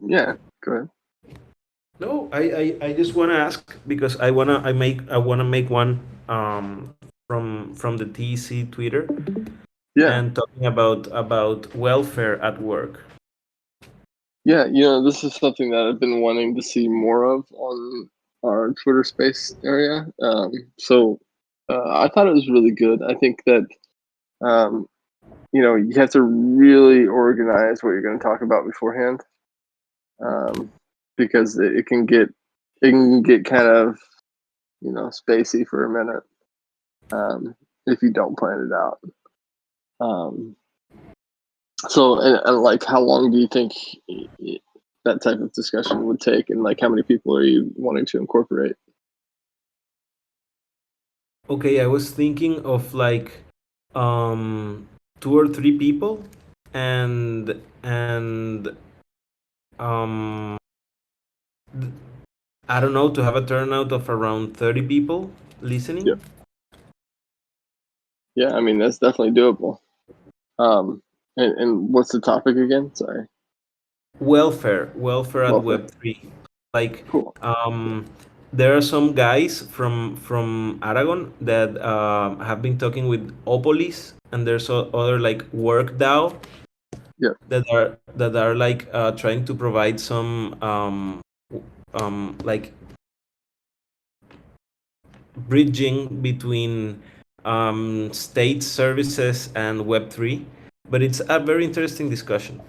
Yeah, go ahead. No, I just want to ask because I wanna make one from the TC Twitter Yeah, and talking about welfare at work. yeah. This is something that I've been wanting to see more of on our Twitter Space area. I thought it was really good. I think that um, you have to really organize what you're going to talk about beforehand, because it can get kind of spacey for a minute, if you don't plan it out. Um, and like, how long do you think that type of discussion would take, and like, how many people are you wanting to incorporate? Okay, I was thinking of like um 2 or 3 people and um th- I don't know, to have a turnout of around 30 people Yeah, listening. yeah. I mean, that's definitely doable. Um, and what's the topic again? Sorry. Welfare at Welfare. Web3. Like Cool. um there are some guys from Aragon that have been talking with Opolis, and there's other like work DAO Yeah, that are like trying to provide some like bridging between state services and Web3. But it's a very interesting discussion.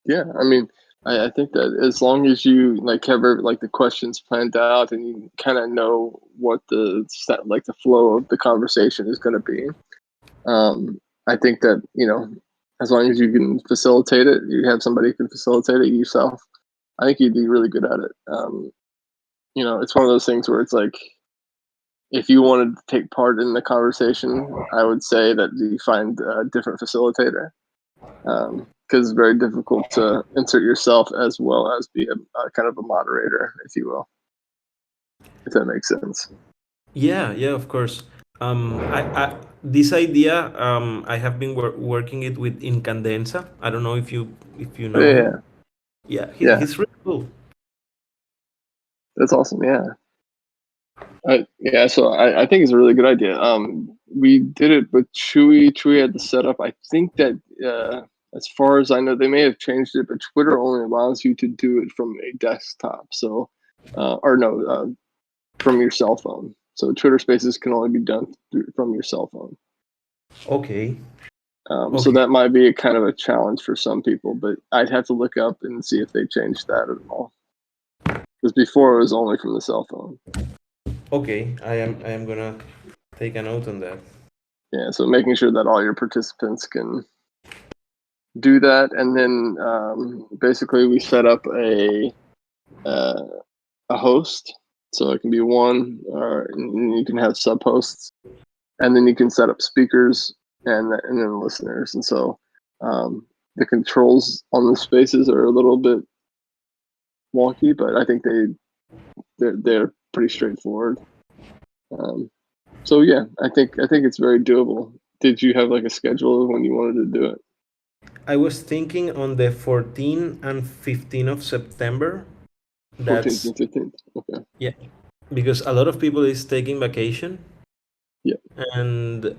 yeah. I mean, I think that as long as you like have like the questions planned out and you kind of know what the flow of the conversation is going to be, I think that as long as you can facilitate it, you have somebody who can facilitate it yourself. I think you'd be really good at it. It's one of those things where it's like, if you wanted to take part in the conversation, I would say that you find a different facilitator, because it's very difficult to insert yourself as well as be a kind of a moderator, if you will, if that makes sense. Yeah, yeah, of course. I this idea, I have been working it with Incandenza. I don't know if you Oh, know yeah, him. yeah, Yeah, yeah. he's really cool. That's awesome. Yeah. Yeah, so I think it's a really good idea. We did it with Chewy. Chewy had the setup. I think that, as far as I know, they may have changed it, but Twitter only allows you to do it from a desktop. So, or no, from your cell phone. So Twitter Spaces can only be done from your cell phone. Okay, So okay, that might be a kind of a challenge for some people, but I'd have to look up and see if they changed that at all. Because before it was only from the cell phone. okay. I am gonna take a note on that. Yeah, so making sure that all your participants can do that, and then basically we set up uh, a host, so it can be one, and you can have sub hosts, and then you can set up speakers and then listeners, and so the controls on the spaces are a little bit wonky, but I think they're pretty straightforward. Um, so yeah, I think it's very doable. Did you have like a schedule of when you wanted to do it? I was thinking on the 14th and 15th of September. 14th That's and 15th. Okay. yeah, because a lot of people is taking vacation, Yeah. and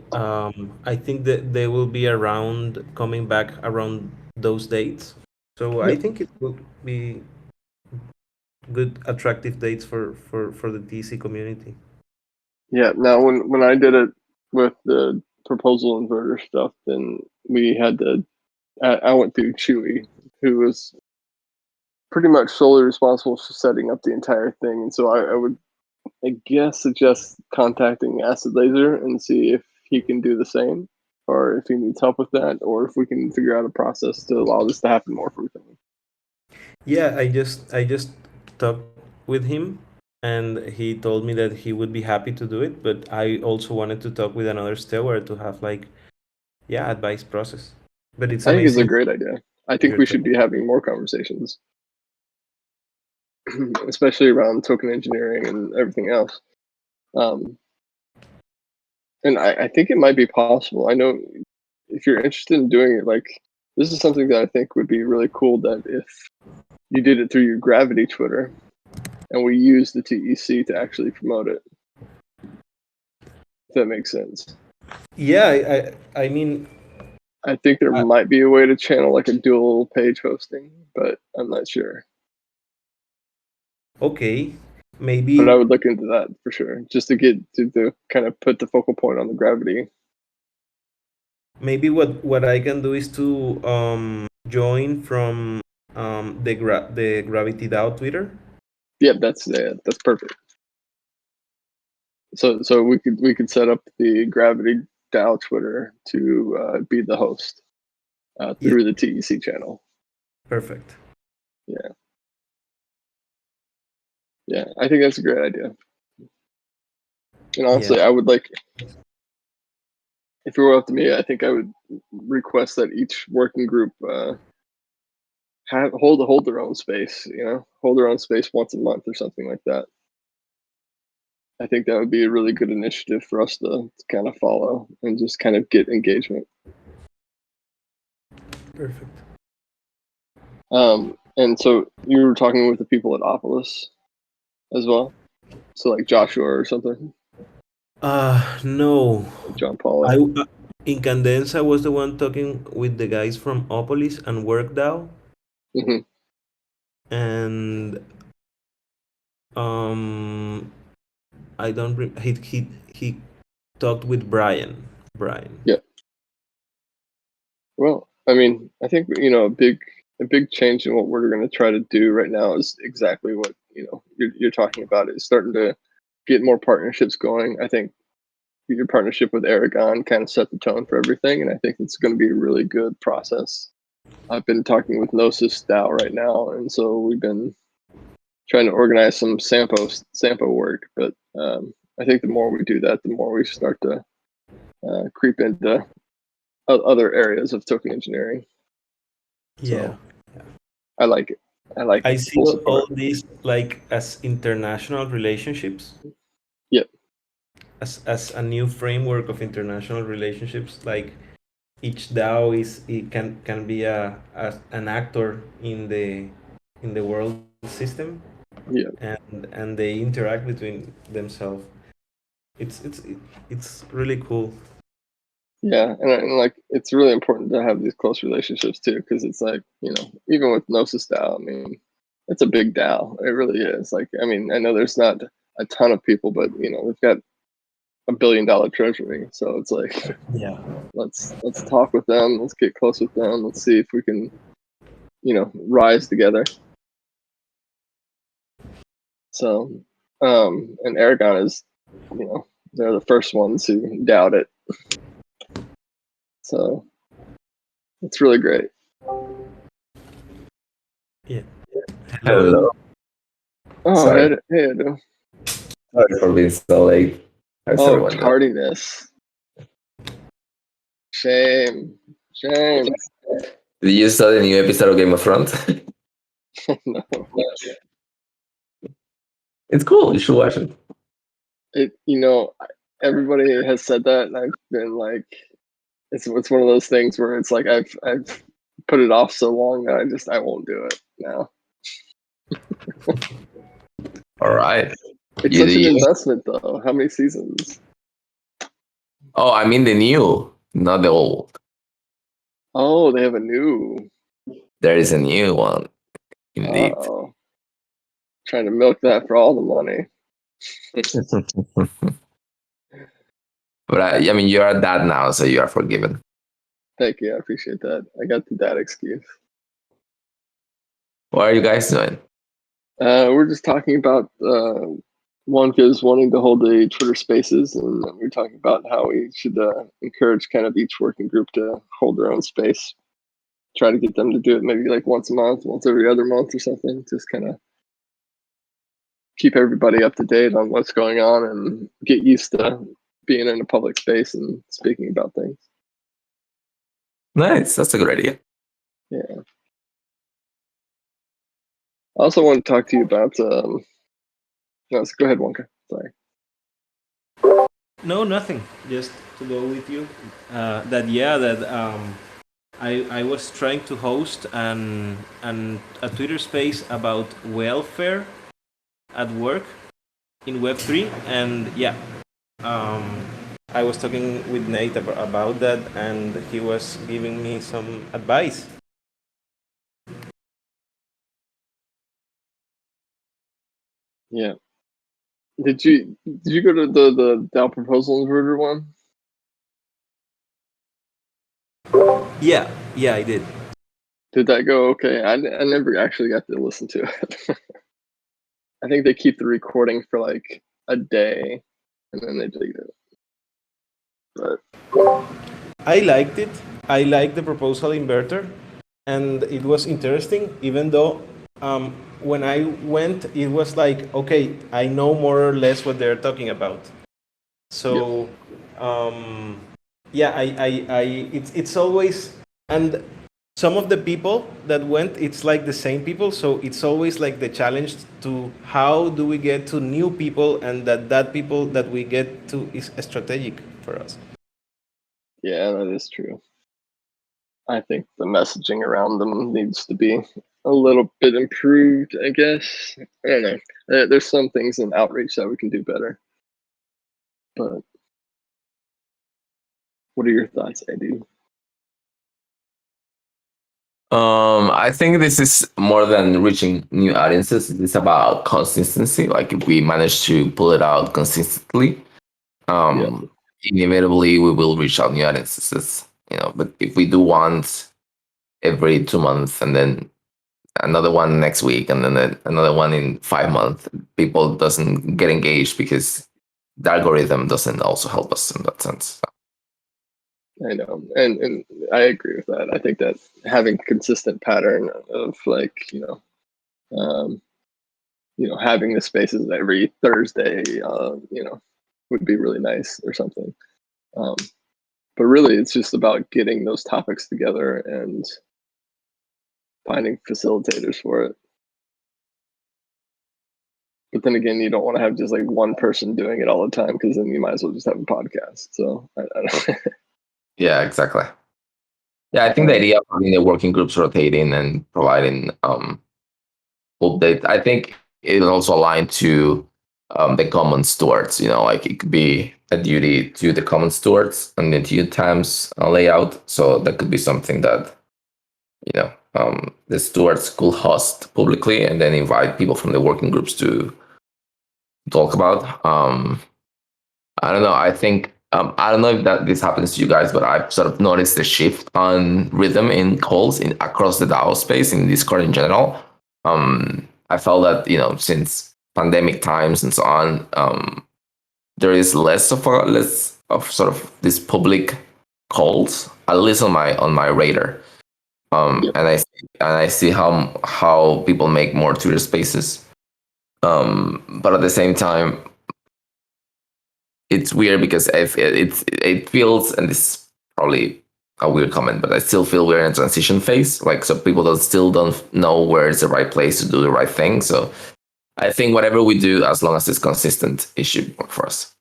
I think that they will be around coming back around those dates. So I Yep. think it will be good, attractive dates for the TC community. Yeah. Now, when I did it with the proposal inverter stuff, then we had to. I went through Chewy, who was pretty much solely responsible for setting up the entire thing, and so I would, I guess, suggest contacting Acid Laser and see if he can do the same, or if he needs help with that, or if we can figure out a process to allow this to happen more frequently. Yeah, I just talked with him, and he told me that he would be happy to do it, but I also wanted to talk with another steward to have like, yeah, advice process. But it's I think it's a amazing great idea. I that think you're we should talking. be having more conversations, especially around token engineering and everything else. Um, and I think it might be possible. I know if you're interested in doing it, like, this is something that I think would be really cool. That if You did it through your Gravity Twitter, and we used the TEC to actually promote it. If that makes sense. Yeah, I mean, I think there might be a way to channel like a dual page hosting, but I'm not sure. okay, But I maybe would look into that for sure, just to get to the kind of put the focal point on the Gravity. maybe what I can do is to join from the Gravity DAO Twitter. Yep, that's perfect. So we could set up the Gravity DAO Twitter to be the host through the TEC channel. Perfect. Yeah, I think that's a great idea. And honestly, I would like, if it were up to me, I think I would request that each working group hold their own space. Hold their own space once a month or something like that. I think that would be a really good initiative for us to kind of follow and just kind of get engagement. Perfect. And so you were talking with the people at Opolis as well? So like Joshua or something? No. John Paul. In Candensa, I was the one talking with the guys from Opolis and WorkDAO. Mm-hmm. And I don't he talked with Brian. Yeah. Well, I mean, I think a big change in what we're going to try to do right now is exactly what you're talking about. Is starting to get more partnerships going. I think your partnership with Aragon kind of set the tone for everything, and I think it's going to be a really good process. I've been talking with Gnosis DAO right now, and so we've been trying to organize some Sampo work. But I think the more we do that, the more we start to creep into other areas of token engineering. Yeah. So I like it. I see all these like as international relationships. Yep. As a new framework of international relationships, like each DAO it can be an actor in the world system. Yeah. And they interact between themselves. It's really cool. Yeah, and like it's really important to have these close relationships too, because it's like even with Gnosis DAO, I mean, it's a big DAO. It really is. Like, I mean, I know there's not a ton of people, but we've got $1 billion treasury, so it's like, yeah, let's talk with them. Let's get close with them. Let's see if we can, rise together. So, and Aragon is, they're the first ones who doubt it. So it's really great. Yeah. Hello. Oh, Sorry. hey, Edu. Sorry for being so late. How's everyone doing? Tardiness. Shame. Did you saw the new episode of Game of Thrones? No. It's cool. You should watch it. Everybody has said that, and I've been like, it's one of those things where it's like I've put it off so long that I won't do it now. All right. It's such an investment, though. How many seasons? Oh, I mean the new, not the old. Oh, they have a new. There is a new one, indeed. Uh-oh. Trying to milk that for all the money. But I mean, you're a dad now, so you are forgiven. Thank you. I appreciate that. I got the dad excuse. What are you guys doing? We're just talking about Wonka's wanting to hold the Twitter Spaces, and we're talking about how we should encourage kind of each working group to hold their own space. Try to get them to do it maybe like once a month, once every other month or something. Just kind of keep everybody up to date on what's going on and get used to being in a public space and speaking about things. Nice. That's a good idea. Yeah. I also want to talk to you about. No, so go ahead, Wonka. Sorry. No, nothing. Just to go with you. I was trying to host a Twitter space about welfare at work in Web3, and yeah, um, I was talking with Nate about that, and he was giving me some advice. Yeah. Did you go to the DAO proposal inverter one? Yeah, yeah, I did. Did that go okay? I never actually got to listen to it. I think they keep the recording for like a day and then they delete it. But I liked it. I liked the proposal inverter, and it was interesting. Even though when I went, it was like, okay, I know more or less what they're talking about. yep. So, yeah, it's always, and some of the people that went, it's like the same people. So it's always like the challenge to how do we get to new people, and that people that we get to is strategic for us. Yeah, that is true. I think the messaging around them needs to be a little bit improved, I guess. I don't know. There's some things in outreach that we can do better. But what are your thoughts, Edu? I think this is more than reaching new audiences. It's about consistency. Like if we manage to pull it out consistently, Yeah. inevitably we will reach out new audiences. But if we do once every 2 months and then another one next week and then another one in 5 months, people doesn't get engaged because the algorithm doesn't also help us in that sense. I know, and I agree with that. I think that having consistent pattern of like having the spaces every Thursday, would be really nice or something. Um, but really, it's just about getting those topics together and finding facilitators for it. But then again, you don't want to have just like one person doing it all the time because then you might as well just have a podcast. So I don't Yeah, exactly. Yeah, I think the idea of having the working groups rotating and providing update, I think it also aligned to the common stewards. Like it could be a duty to the common stewards and the queue times layout. So that could be something that the stewards could host publicly and then invite people from the working groups to talk about. I don't know. I think I don't know if that this happens to you guys, but I've sort of noticed a shift on rhythm in calls in across the DAO space in Discord in general. I felt that since pandemic times and so on, there is less of sort of these public calls, at least on my radar. Yep. And I see how people make more Twitter spaces. But at the same time, it's weird because it feels, and this is probably a weird comment, but I still feel we're in a transition phase. Like, so people still don't know where is the right place to do the right thing. So I think whatever we do, as long as it's consistent, it should work for us.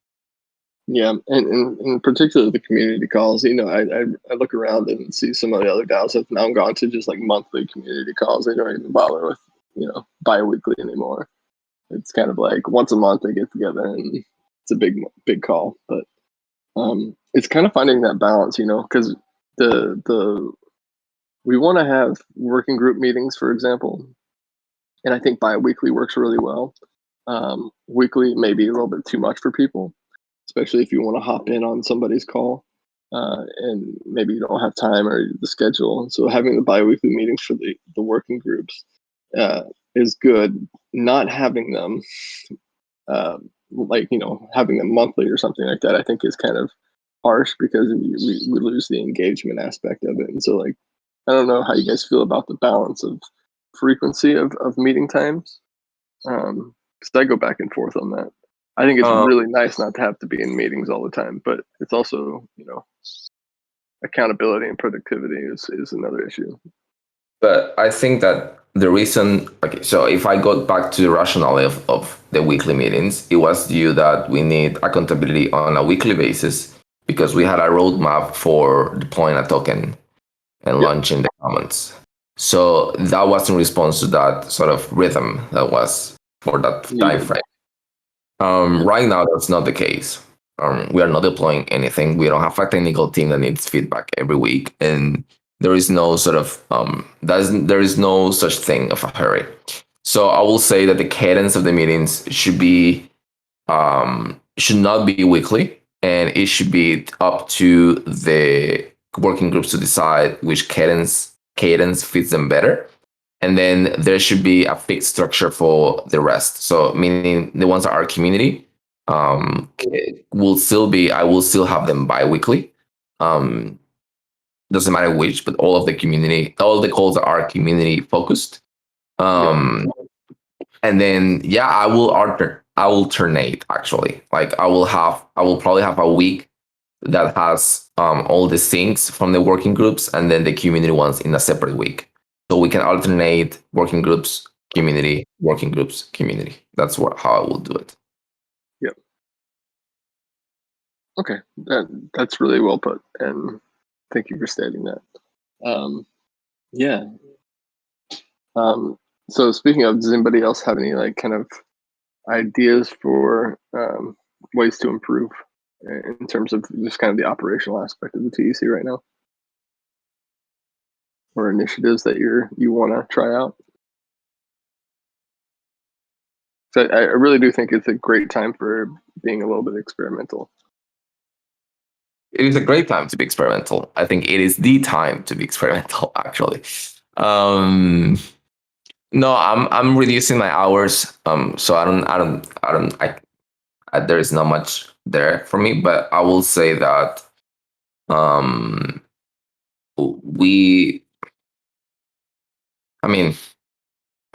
Yeah, and in particular the community calls. I look around and see some of the other DAOs have now gone to just like monthly community calls. They don't even bother with bi-weekly anymore. It's kind of like once a month they get together and it's a big call. But it's kind of finding that balance, because the we want to have working group meetings, for example, and I think bi-weekly works really well. Weekly may be a little bit too much for people, especially if you want to hop in on somebody's call and maybe you don't have time or the schedule. So having the bi-weekly meetings for the working groups is good. Not having them having them monthly or something like that, I think is kind of harsh because we lose the engagement aspect of it. And so like, I don't know how you guys feel about the balance of frequency of meeting times. Because I go back and forth on that. I think it's really nice not to have to be in meetings all the time, but it's also, accountability and productivity is another issue. But I think that the reason, okay, so if I go back to the rationale of the weekly meetings, it was due that we need accountability on a weekly basis because we had a roadmap for deploying a token. and launching the commons. So that was in response to that sort of rhythm that was for that time frame. Right now, that's not the case. We are not deploying anything. We don't have a technical team that needs feedback every week, and there is no sort of there is no such thing of a hurry. So I will say that the cadence of the meetings should not be weekly, and it should be up to the working groups to decide which cadence fits them better. And then there should be a fixed structure for the rest. So meaning the ones that are community will still be, I will still have them bi-weekly. Doesn't matter which, but all of the community, all the calls are community focused. And then I will alternate actually. Like I will probably have a week that has all the things from the working groups and then the community ones in a separate week. So we can alternate working groups, community, working groups, community. That's how I will do it. Yep. Okay, that's really well put, and thank you for stating that. So speaking of, does anybody else have any like kind of ideas for ways to improve in terms of just kind of the operational aspect of the TEC right now, or initiatives that you want to try out? So I really do think it's a great time for being a little bit experimental. It is a great time to be experimental. I think it is the time to be experimental, actually. No, I'm reducing my hours. So there is not much there for me, but I will say that I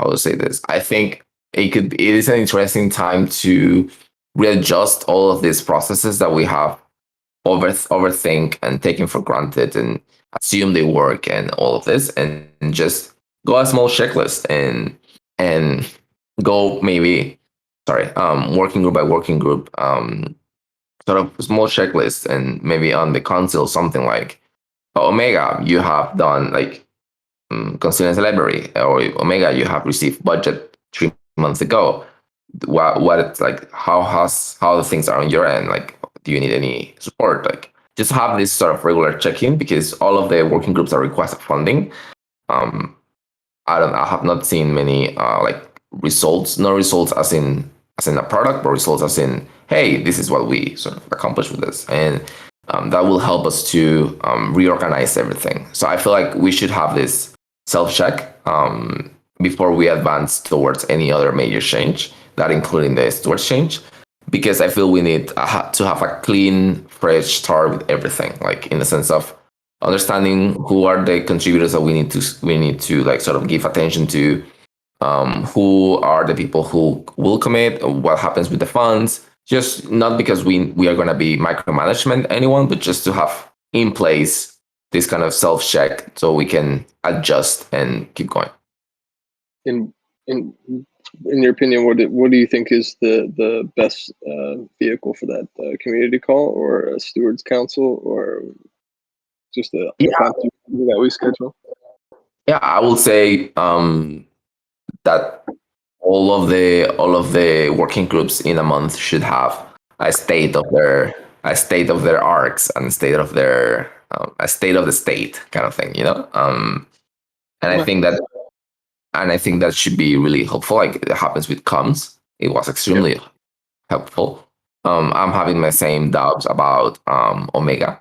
will say this. I think it is an interesting time to readjust all of these processes that we have overthink and taken for granted and assume they work and all of this, and just go a small checklist and go working group by working group, sort of small checklist, and maybe on the console something like Omega, you have done like constituency library, or Omega, you have received budget 3 months ago. What it's like, how the things are on your end, like do you need any support, like just have this sort of regular check-in, because all of the working groups are requesting funding. I have not seen many like results, no results as in a product, but results as in, hey, this is what we sort of accomplished with this, and that will help us to reorganize everything. So I feel like we should have this self-check before we advance towards any other major change, that including the Stewards change, because I feel we need to have a clean, fresh start with everything, like in the sense of understanding who are the contributors that we need to like sort of give attention to, who are the people who will commit, what happens with the funds, just not because we are going to be micromanagement anyone, but just to have in place this kind of self-check so we can adjust and keep going. In your opinion, what do you think is the best vehicle for that? Community call or a Stewards Council, or just a that we schedule? Yeah, I will say that all of the working groups in a month should have a state of their arcs and a state of the state kind of thing, and I think that should be really helpful. Like it happens with comms, it was extremely helpful. I'm having my same doubts about Omega.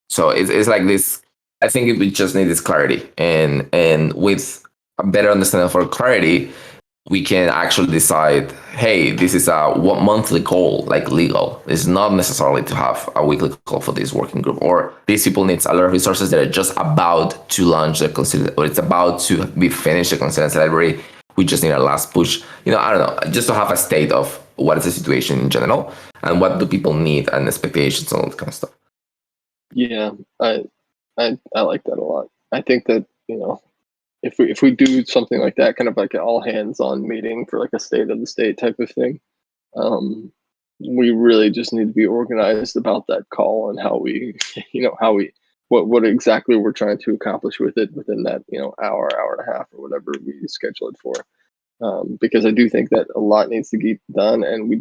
So it's like this. I think we just need this clarity, and with a better understanding for clarity, we can actually decide, hey, this is a monthly call, like legal. It's not necessarily to have a weekly call for this working group, or these people needs a lot of resources that are just about to launch the consider, or it's about to be finished the constituency library. We just need a last push. I don't know, just to have a state of what is the situation in general and what do people need and expectations and all that kind of stuff. Yeah, I like that a lot. I think that, if we do something like that, kind of like an all hands on meeting for like a state of the state type of thing, we really just need to be organized about that call and how we what exactly we're trying to accomplish with it within that hour and a half or whatever we schedule it for. Because I do think that a lot needs to get done, and we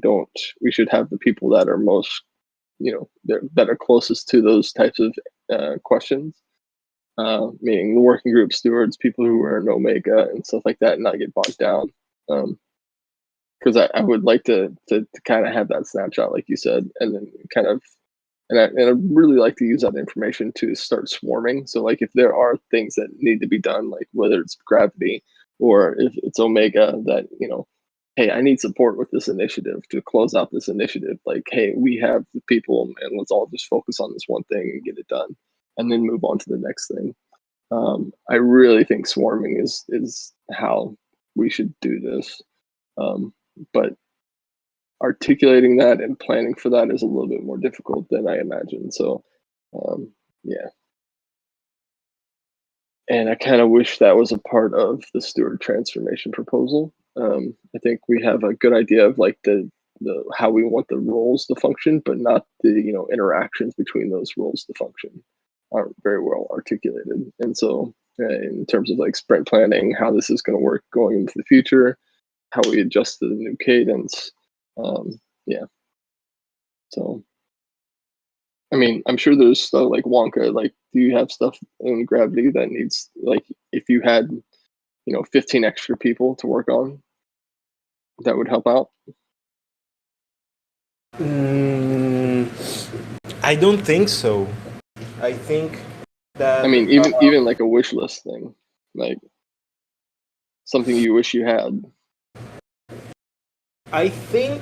should have the people that are most that are closest to those types of questions, meaning the working group stewards, people who are in Omega and stuff like that, and not get bogged down. Because I would like to kind of have that snapshot, like you said, and then kind of, and I really like to use that information to start swarming. So like if there are things that need to be done, like whether it's gravity or if it's Omega, that hey, I need support with this initiative to close out this initiative. Like, hey, we have the people, and let's all just focus on this one thing and get it done, and then move on to the next thing. I really think swarming is how we should do this. But articulating that and planning for that is a little bit more difficult than I imagined. So, yeah. And I kind of wish that was a part of the steward transformation proposal. I think we have a good idea of like the how we want the roles to function, but not the interactions between those roles to function aren't very well articulated. And so, in terms of like sprint planning, how this is going to work going into the future, how we adjust to the new cadence. Yeah. So, I mean, I'm sure there's stuff like Wonka. Like, do you have stuff in Gravity that needs, like, if you had, 15 extra people to work on, that would help out? I don't think so. I think that I mean, even like a wish list thing, like something you wish you had. I think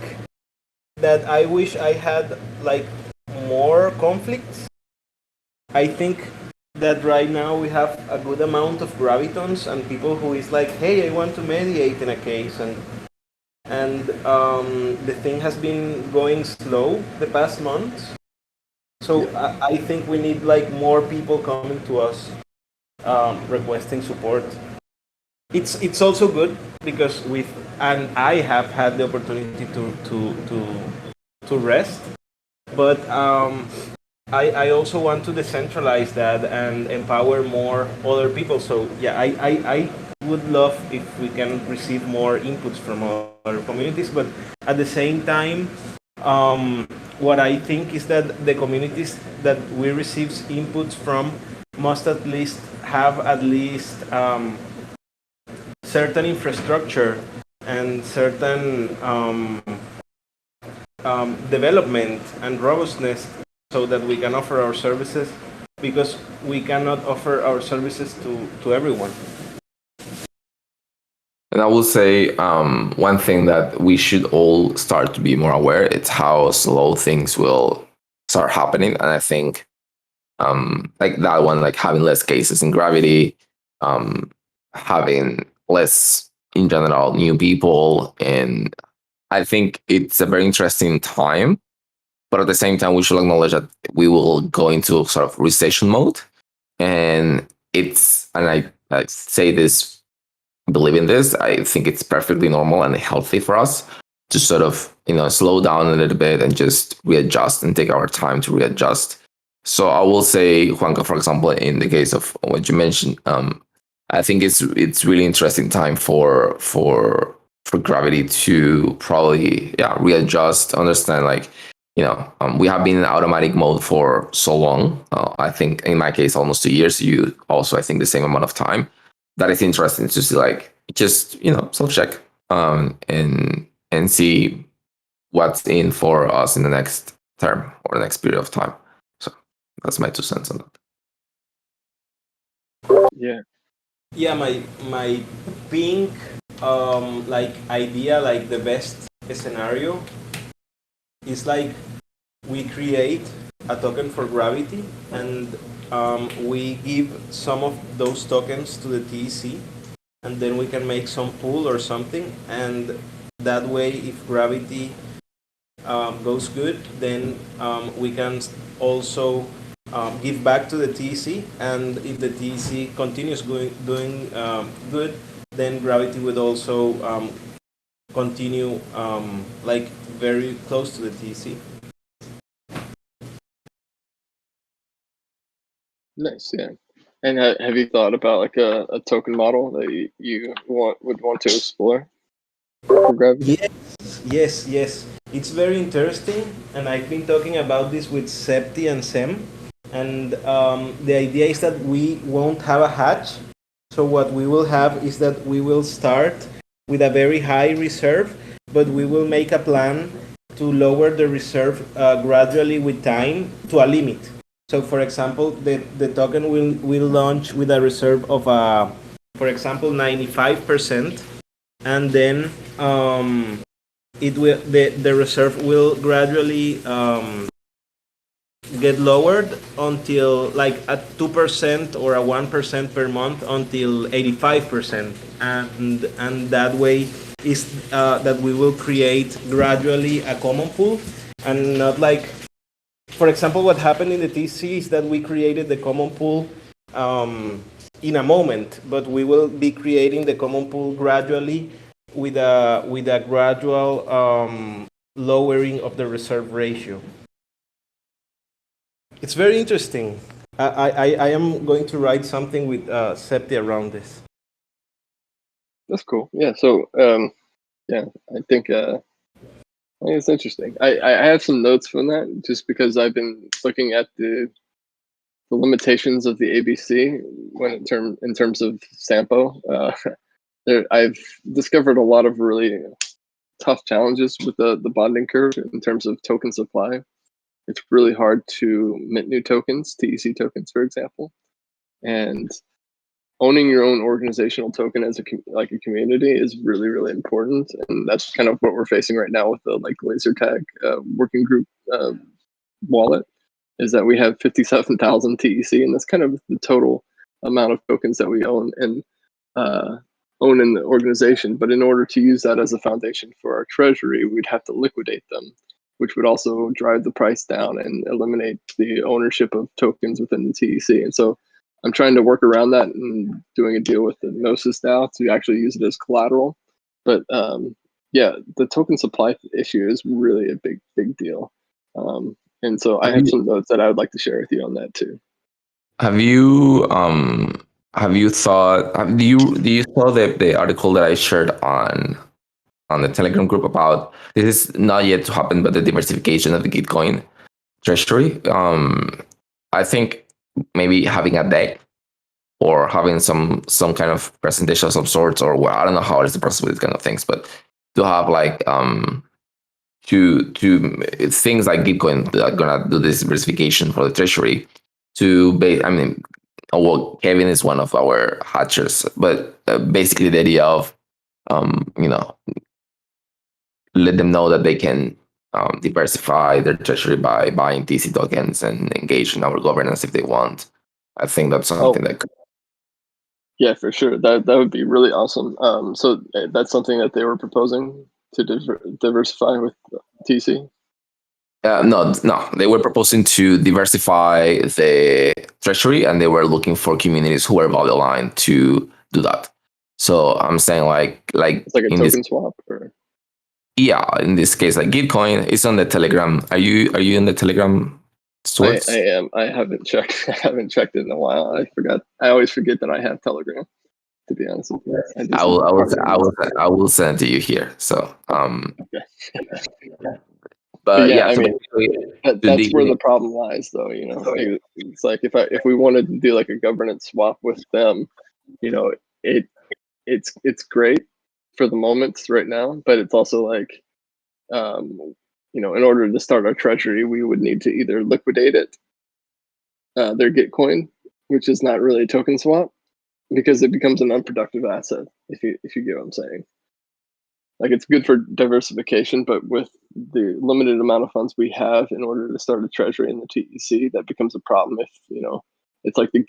that I wish I had like more conflicts. I think that right now we have a good amount of gravitons and people who is like, hey, I want to mediate in a case, and the thing has been going slow the past months. So I think we need like more people coming to us requesting support. It's also good because I have had the opportunity to rest, but I also want to decentralize that and empower more other people. So yeah, I would love if we can receive more inputs from other communities, but at the same time, what I think is that the communities that we receive inputs from must at least have certain infrastructure and certain development and robustness so that we can offer our services, because we cannot offer our services to everyone. And I will say one thing that we should all start to be more aware, it's how slow things will start happening. And I think like that one, like having less cases in Gravity, having less in general new people. And I think it's a very interesting time. But at the same time, we should acknowledge that we will go into sort of recession mode. And I say this, believe in this, I think it's perfectly normal and healthy for us to sort of, slow down a little bit and just readjust and take our time to readjust. So I will say, Juanca, for example, in the case of what you mentioned, I think it's really interesting time for Gravity to probably readjust, understand like we have been in automatic mode for so long. I think in my case, almost 2 years. You also, I think, the same amount of time. That is interesting to see, like just self check and see what's in for us in the next term or the next period of time. So that's my 2 cents on that. Yeah. Yeah, my pink like idea, like the best scenario is like we create a token for Gravity and we give some of those tokens to the TEC, and then we can make some pool or something, and that way if Gravity goes good, then we can also give back to the TEC, and if the TEC continues doing good, then Gravity would also continue like very close to the TEC. Nice, yeah. And have you thought about like a token model that you would want to explore for gravity? Yes, yes. It's very interesting, and I've been talking about this with Septi and Sem. And the idea is that we won't have a hatch. So what we will have is that we will start with a very high reserve, but we will make a plan to lower the reserve gradually with time to a limit. So for example, the token will launch with a reserve of, for example, 95%, and then the reserve will gradually get lowered until like at 2% or a 1% per month until 85%, and that way is that we will create gradually a common pool, and not like, for example, what happened in the TC is that we created the common pool in a moment, but we will be creating the common pool gradually with a gradual lowering of the reserve ratio. It's very interesting. I am going to write something with Septi around this. That's cool. Yeah. So yeah, I think it's interesting. I have some notes from that just because I've been looking at the limitations of the ABC in terms of Sampo. I've discovered a lot of really tough challenges with the bonding curve in terms of token supply. It's really hard to mint new tokens, TEC tokens, for example, and owning your own organizational token as a community is really, really important, and that's kind of what we're facing right now with the laser tag working group wallet, is that we have 57,000 TEC, and that's kind of the total amount of tokens that we own and own in the organization. But in order to use that as a foundation for our treasury, we'd have to liquidate them, which would also drive the price down and eliminate the ownership of tokens within the TEC. And so I'm trying to work around that and doing a deal with the Gnosis DAO to actually use it as collateral. But yeah, the token supply issue is really a big deal. And so I have some notes that I would like to share with you on that too. Have you thought, do you saw the article that I shared on the Telegram group about, this is not yet to happen, but the diversification of the Gitcoin treasury? I think maybe having a deck or having some kind of presentation of some sorts, or well, I don't know how it's the process with these kind of things, but to have like to things like Gitcoin that are gonna do this diversification for the treasury I mean, well, Kevin is one of our hatchers, but basically the idea of you know, let them know that they can diversify their treasury by buying TC tokens and engage in our governance if they want. I think that's something that could. Yeah, for sure. That would be really awesome. So that's something that they were proposing to diversify with TC. No, they were proposing to diversify the treasury, and they were looking for communities who were value aligned to do that. So I'm saying It's like a token swap, or yeah, in this case, like Gitcoin is on the Telegram. Are you in the Telegram? Stewards? I am. I haven't checked. I haven't checked it in a while. I forgot. I always forget that I have Telegram. To be honest with you, I will send it to you here. So okay. but yeah, yeah, I so mean, that's where the problem lies, though. It's like if we wanted to do like a governance swap with them, you know, it's great for the moment right now, but it's also like, in order to start our treasury, we would need to either liquidate it, their Gitcoin, which is not really a token swap, because it becomes an unproductive asset. If you get what I'm saying. Like, it's good for diversification, but with the limited amount of funds we have in order to start a treasury in the TEC, that becomes a problem. If it's like the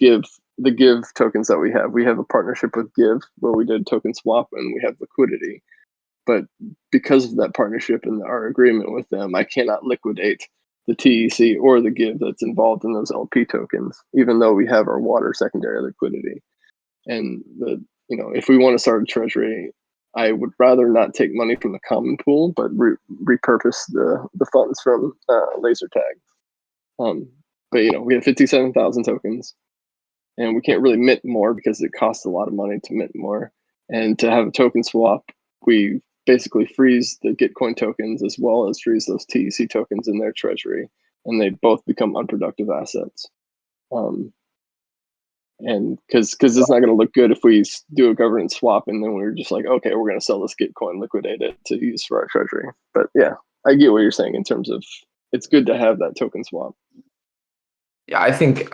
give tokens that we have. We have a partnership with Give where we did token swap and we have liquidity. But because of that partnership and our agreement with them, I cannot liquidate the TEC or the Give that's involved in those LP tokens, even though we have our water secondary liquidity. And if we want to start a treasury, I would rather not take money from the common pool, but repurpose the funds from laser tag. But we have 57,000 tokens. and we can't really mint more because it costs a lot of money to mint more. And to have a token swap, we basically freeze the Gitcoin tokens as well as freeze those TEC tokens in their treasury, and they both become unproductive assets. And because it's not going to look good if we do a governance swap and then we're just like, okay, we're going to sell this Gitcoin, liquidate it to use for our treasury. But yeah, I get what you're saying in terms of it's good to have that token swap. Yeah, I think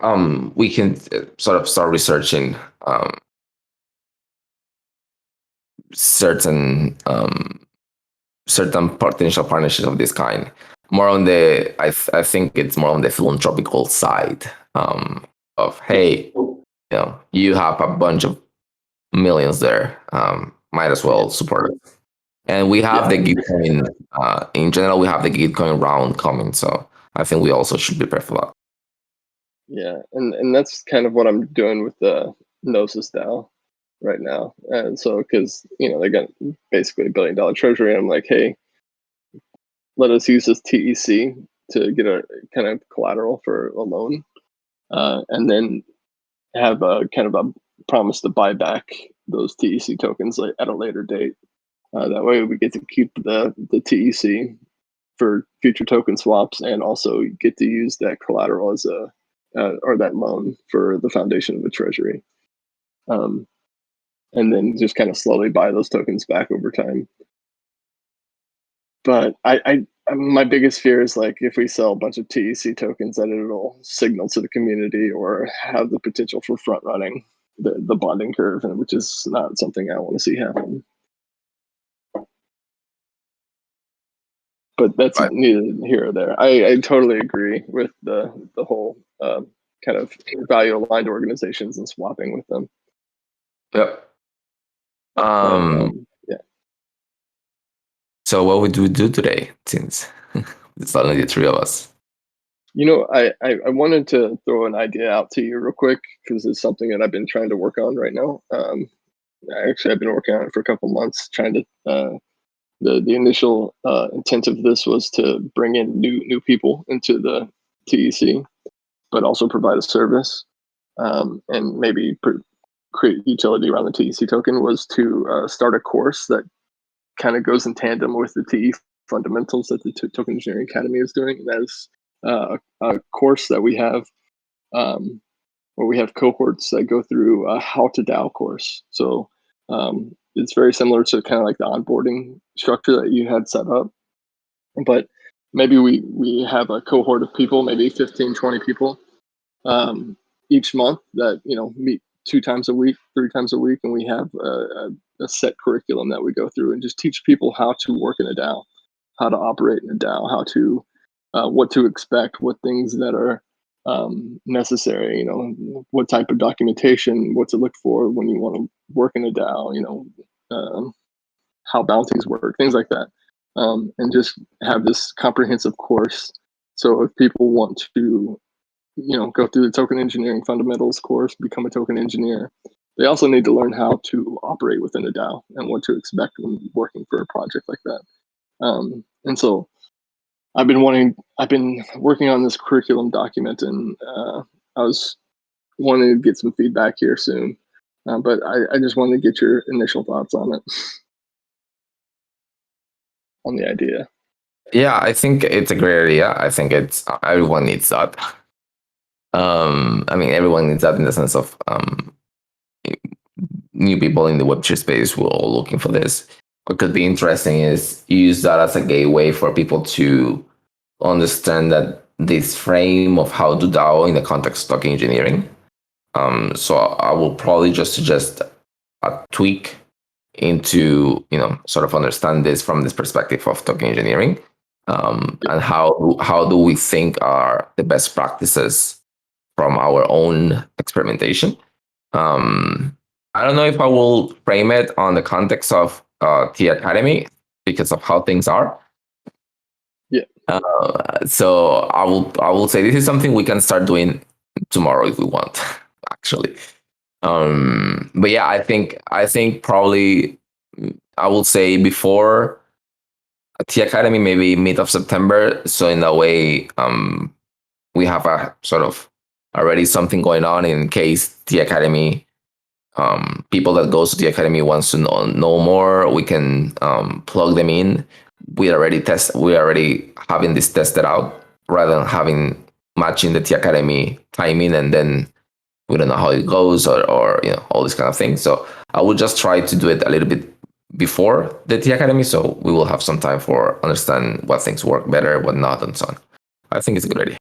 we can sort of start researching certain potential partnerships of this kind. More on the, I think it's more on the philanthropical side of, hey, you have a bunch of millions there, might as well support it. And we have the Gitcoin, in general, we have the Gitcoin round coming, so I think we also should prepare for that. Yeah, and that's kind of what I'm doing with the Gnosis DAO right now. And so, because they got basically $1 billion treasury, I'm like, hey, let us use this TEC to get a kind of collateral for a loan, and then have a kind of a promise to buy back those TEC tokens at a later date. That way, we get to keep the TEC for future token swaps, and also get to use that collateral as a or that loan for the foundation of the treasury, and then just kind of slowly buy those tokens back over time. But my biggest fear is like if we sell a bunch of TEC tokens, that it'll signal to the community or have the potential for front running the bonding curve, which is not something I want to see happen. But that's neither here or there. I totally agree with the whole kind of value aligned organizations and swapping with them. Yep. Yeah. So what would we do today, since it's only the three of us? I wanted to throw an idea out to you real quick because it's something that I've been trying to work on right now. I've been working on it for a couple months, trying to. The initial intent of this was to bring in new people into the TEC, but also provide a service, and maybe create utility around the TEC token. Was to start a course that kind of goes in tandem with the TE fundamentals that the Token Engineering Academy is doing. And that is a course that we have where we have cohorts that go through a how to DAO course. So it's very similar to kind of like the onboarding structure that you had set up, but maybe we have a cohort of people, maybe 15, 20 people each month that meet 2 times a week, 3 times a week, and we have a set curriculum that we go through and just teach people how to work in a DAO, how to operate in a DAO, how to what to expect, what things that are necessary, what type of documentation, what to look for when you want to work in a DAO, how bounties work, things like that, and just have this comprehensive course. So if people want to go through the token engineering fundamentals course, become a token engineer, they also need to learn how to operate within a DAO and what to expect when working for a project like that. And so I've been working on this curriculum document, and I was wanting to get some feedback here soon. But I just wanted to get your initial thoughts on it, on the idea. Yeah, I think it's a great idea. I think everyone needs that. I mean, everyone needs that in the sense of new people in the Web3 space who are all looking for this. What could be interesting is use that as a gateway for people to understand that this frame of how to DAO in the context of token engineering. So I will probably just suggest a tweak into sort of understand this from this perspective of token engineering, and how do we think are the best practices from our own experimentation. I don't know if I will frame it on the context of the academy because of how things are. Yeah. So I will say this is something we can start doing tomorrow if we want, actually. But yeah, I think probably I will say before T Academy, maybe mid of September. So in that way, we have a sort of already something going on in case the academy, people that goes to the academy wants to know more, we can plug them in. We already having this tested out rather than having matching the T Academy timing and then we don't know how it goes or all these kind of things. So I would just try to do it a little bit before the T Academy, so we will have some time for understand what things work better, what not, and so on. I think it's a good idea.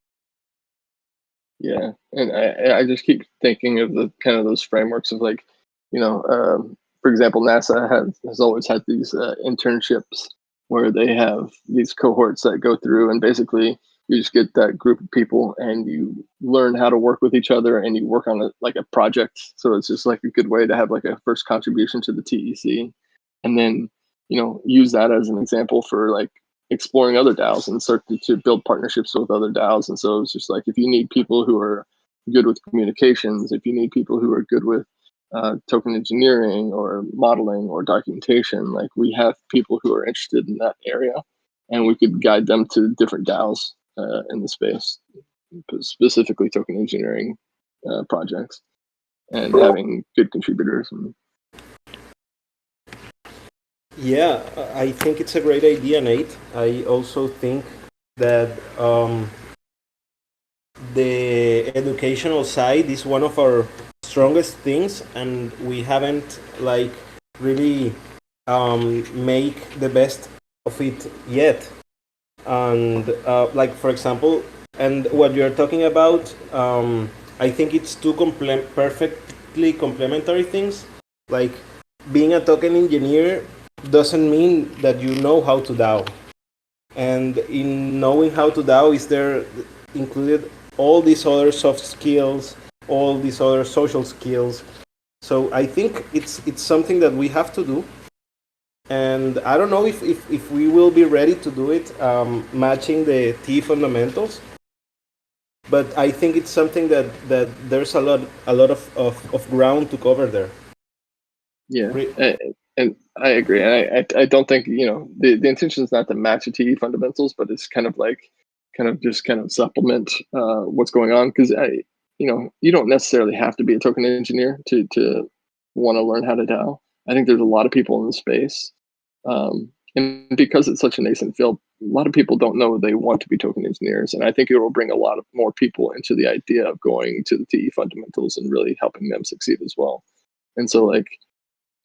Yeah, and I just keep thinking of the kind of those frameworks of like, for example, NASA has always had these internships where they have these cohorts that go through, and basically you just get that group of people and you learn how to work with each other and you work on a project. So it's just like a good way to have like a first contribution to the TEC, and then use that as an example for like exploring other DAOs and start to build partnerships with other DAOs. And so it's just like, if you need people who are good with communications, if you need people who are good with token engineering or modeling or documentation, like we have people who are interested in that area, and we could guide them to different DAOs in the space, specifically token engineering projects, and having good contributors. Yeah, I think it's a great idea, Nate. I also think that the educational side is one of our strongest things, and we haven't like really make the best of it yet. And like for example, and what you're talking about, I think it's two perfectly complementary things. Like being a token engineer doesn't mean that you know how to DAO. And in knowing how to DAO is there included all these other soft skills, all these other social skills. So I think it's something that we have to do. And I don't know if we will be ready to do it, matching the T fundamentals. But I think it's something that there's a lot of ground to cover there. Yeah, and I agree. And I don't think the intention is not to match the TE fundamentals, but it's kind of supplement what's going on, because you don't necessarily have to be a token engineer to want to learn how to DAO. I think there's a lot of people in the space, and because it's such a nascent field, a lot of people don't know they want to be token engineers, and I think it will bring a lot of more people into the idea of going to the TE fundamentals and really helping them succeed as well. And so like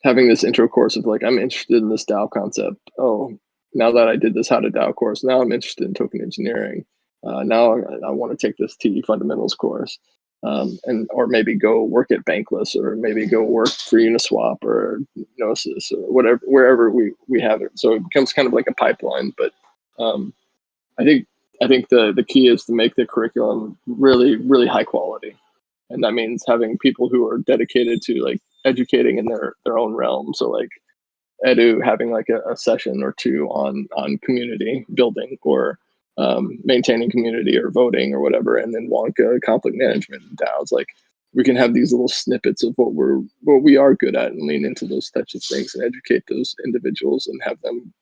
having this intro course of like, I'm interested in this DAO concept. Oh, now that I did this how to DAO course, now I'm interested in token engineering. Now I want to take this TE fundamentals course, or maybe go work at Bankless, or maybe go work for Uniswap or Gnosis or whatever, wherever we have it. So it becomes kind of like a pipeline. But I think the key is to make the curriculum really, really high quality. And that means having people who are dedicated to like educating in their own realm. So like Edu having like a session or two on community building, or maintaining community or voting or whatever, and then Wonka conflict management and DAOs. Like we can have these little snippets of what we are good at and lean into those types of things and educate those individuals and have them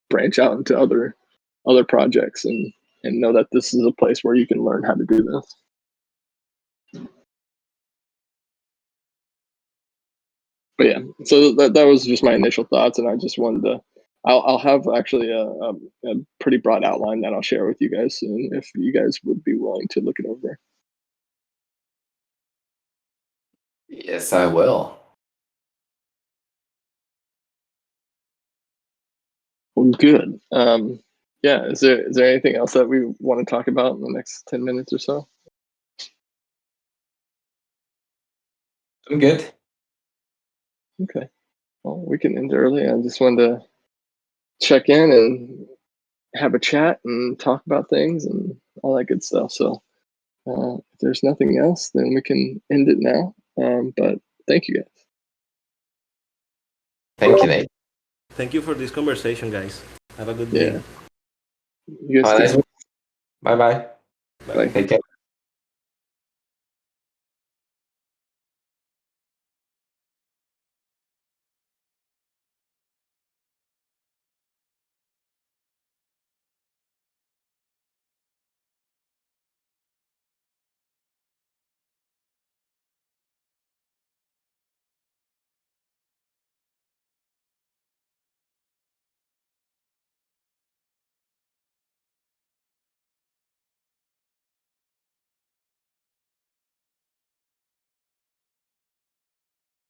branch out into other projects and know that this is a place where you can learn how to do this. But yeah, so that was just my initial thoughts, and I just wanted to. I'll have actually a pretty broad outline that I'll share with you guys soon, if you guys would be willing to look it over. Yes, I will. Well, good. Yeah, is there anything else that we want to talk about in the next 10 minutes or so? I'm good. Okay. Well, we can end early. I just wanted to check in and have a chat and talk about things and all that good stuff. So if there's nothing else, then we can end it now. But thank you guys. Thank you, Nate. Thank you for this conversation, guys. Have a good day. You guys Bye-bye. Bye. Take care.